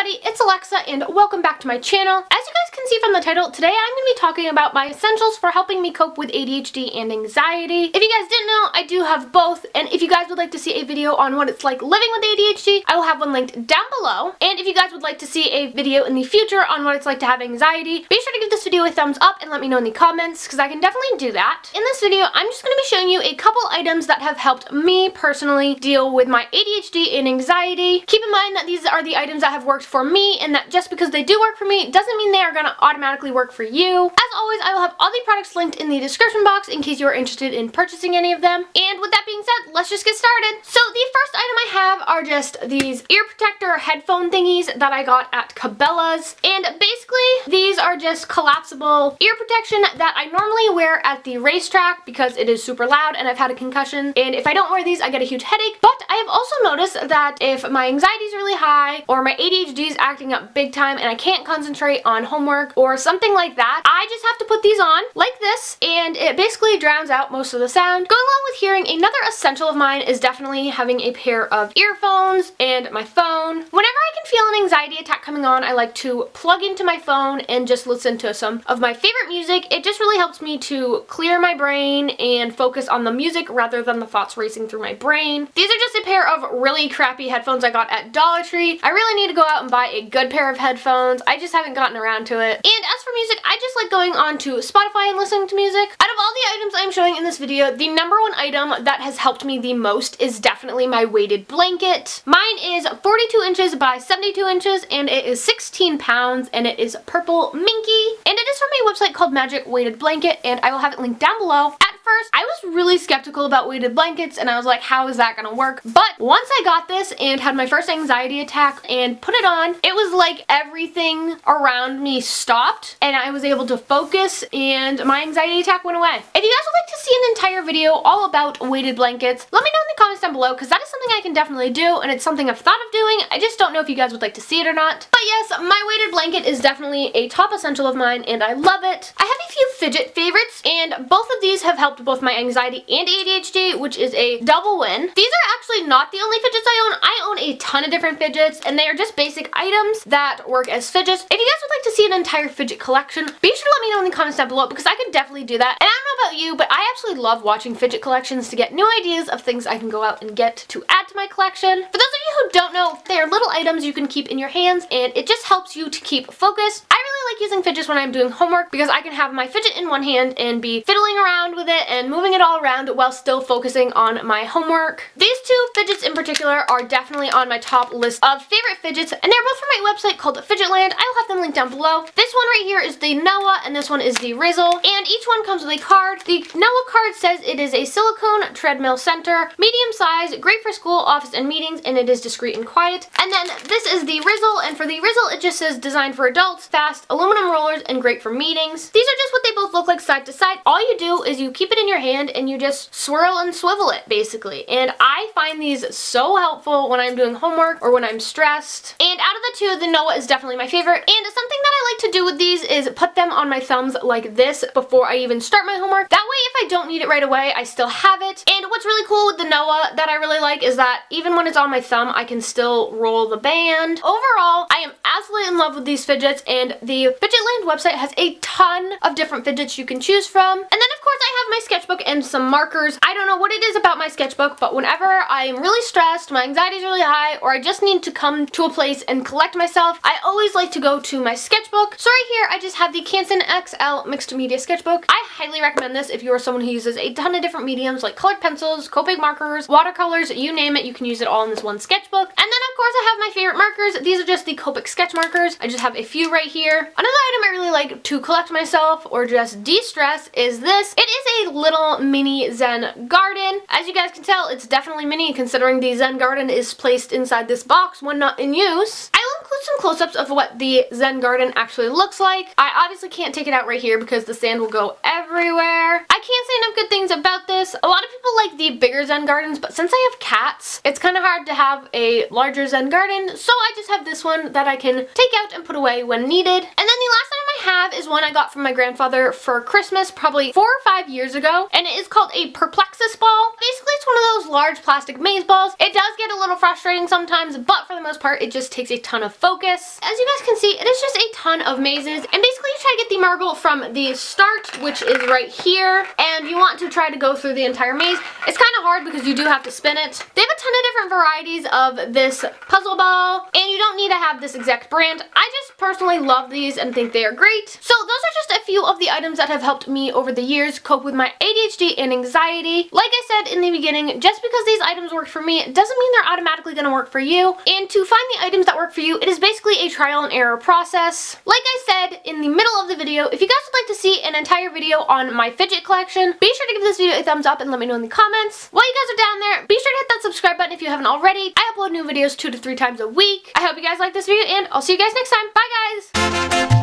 everybody, it's Alexa and welcome back to my channel. As you guys can see from the title, today I'm going to be talking about my essentials for helping me cope with ADHD and anxiety. If you guys didn't know, I do have both, and if you guys would like to see a video on what it's like living with ADHD, I will have one linked down below. And if you guys would like to see a video in the future on what it's like to have anxiety, be sure to give this video a thumbs up and let me know in the comments, because I can definitely do that. In this video, I'm just going to be showing you a couple items that have helped me personally deal with my ADHD and anxiety. Keep in mind that these are the items that have worked for me, and that just because they do work for me doesn't mean they are going to automatically work for you. As always, I will have all the products linked in the description box in case you are interested in purchasing any of them. And with that being said, let's just get started. So the first item I have are just these ear protector headphone thingies that I got at Cabela's, and basically these are just collapsible ear protection that I normally wear at the racetrack because it is super loud and I've had a concussion, and if I don't wear these I get a huge headache. But I have also noticed that if my anxiety is really high or my ADHD is acting up big time and I can't concentrate on homework or something like that, I just have to put these on like this and it basically drowns out most of the sound. Going along with hearing, another essential of mine is definitely having a pair of earphones and my phone. Whenever I can feel an anxiety attack coming on, I like to plug into my phone and just listen to some of my favorite music. It just really helps me to clear my brain and focus on the music rather than the thoughts racing through my brain. These are just a pair of really crappy headphones I got at Dollar Tree. I really need to go out and buy a good pair of headphones. I just haven't gotten around to it. And as for music, I just like going on to Spotify and listening to music. Out of all the items I'm showing in this video, the number one item that has helped me the most is definitely my weighted blanket. Mine is 42 inches by 72 inches and it is 16 pounds and it is purple minky. And it is from a website called Magic Weighted Blanket, and I will have it linked down below. At first, I was really skeptical about weighted blankets and I was like, how is that gonna work? But once I got this and had my first anxiety attack and put it on, it was like everything around me stopped and I was able to focus and my anxiety attack went away. If you guys would like to see an entire video all about weighted blankets, let me know in the comments down below, because that is something I can definitely do and it's something I've thought of doing. I just don't know if you guys would like to see it or not. But yes, my weighted blanket is definitely a top essential of mine and I love it. I have a few fidget favorites, and both of these have helped both my anxiety and ADHD, which is a double win. These are actually not the only fidgets I own. I own a ton of different fidgets and they are just basic items that work as fidgets. If you guys would like to see an entire fidget collection, be sure to let me know in the comments down below, because I could definitely do that. And I don't know about you, but I absolutely love watching fidget collections to get new ideas of things I can go out and get to add to my collection. For those of you who don't know, they are little items you can keep in your hands and it just helps you to keep focused. I really like using fidgets when I'm doing homework because I can have my fidget in one hand and be fiddling around with it and moving it all around while still focusing on my homework. These two fidgets in particular are definitely on my top list of favorite fidgets, and they're both from my website called Fidgetland. I will have them linked down below. This one right here is the Noah and this one is the Rizzle, and each one comes with a card. The Noah card says it is a silicone treadmill center, medium size, great for school, office, and meetings, and it is discreet and quiet. And then this is the Rizzle, and for the Rizzle it just says designed for adults, fast, aluminum rollers, and great for meetings. These are just what they both look like side to side. All you do is you keep it in your hand and you just swirl and swivel it basically. And I find these so helpful when I'm doing homework or when I'm stressed. And out of the two, the Noah is definitely my favorite. And something that I like to do with these is put them on my thumbs like this before I even start my homework. That way if I don't need it right away, I still have it. And what's really cool with the Noah that I really like is that even when it's on my thumb, I can still roll the band. Overall, I am absolutely in love with these fidgets, and the Fidgetland website has a ton of different fidgets you can choose from. And then of course I have my sketchbook and some markers. I don't know what it is about my sketchbook, but whenever I am really stressed, my anxiety is really high, or I just need to come to a place and collect myself, I always like to go to my sketchbook. So right here I just have the Canson XL Mixed Media Sketchbook. I highly recommend this if you are someone who uses a ton of different mediums like colored pencils, COPING markers, watercolors, you name it, you can use it all in this one sketchbook. And then of course I have my favorite markers. These are just the Copic sketch markers. I just have a few right here. Another item I really like to collect myself or just de-stress is this. It is a little mini Zen Garden. As you guys can tell, it's definitely mini considering the Zen Garden is placed inside this box when not in use. I will include some close-ups of what the Zen Garden actually looks like. I obviously can't take it out right here because the sand will go everywhere. I can't say enough good things about this. A lot of people like the bigger Zen Gardens, but since I have cats, it's kind of hard to have a larger Zen Garden, so I just have this one that I can take out and put away when needed. And then the last item I have is one I got from my grandfather for Christmas probably 4 or 5 years ago, and it is called a Perplexus Ball. Basically, it's one of those large plastic maze balls. It does get a little frustrating sometimes, but for the most part, it just takes a ton of focus. As you guys can see, it is just a ton of mazes, and basically you try to get the marble from the start, which is right here, and you want to try to go through the entire maze. It's kind of hard because you do have to spin it. They have a ton of different varieties of this puzzle ball, and you don't need to have this exact brand. I just personally love these and think they are great. So those are just a few of the items that have helped me over the years cope with my ADHD and anxiety. Like I said in the beginning, just because these items worked for me doesn't mean they're automatically going to work for you. And to find the items that work for you, it is basically a trial and error process. Like I said in the middle of the video, if you guys would like to see an entire video on my fidget collection, be sure to give this video a thumbs up and let me know in the comments. While you guys are down there, be sure to hit that subscribe button if you haven't already. I upload new videos 2 to 3 times a week. I hope you guys like this video, and I'll see you guys next time. Bye guys!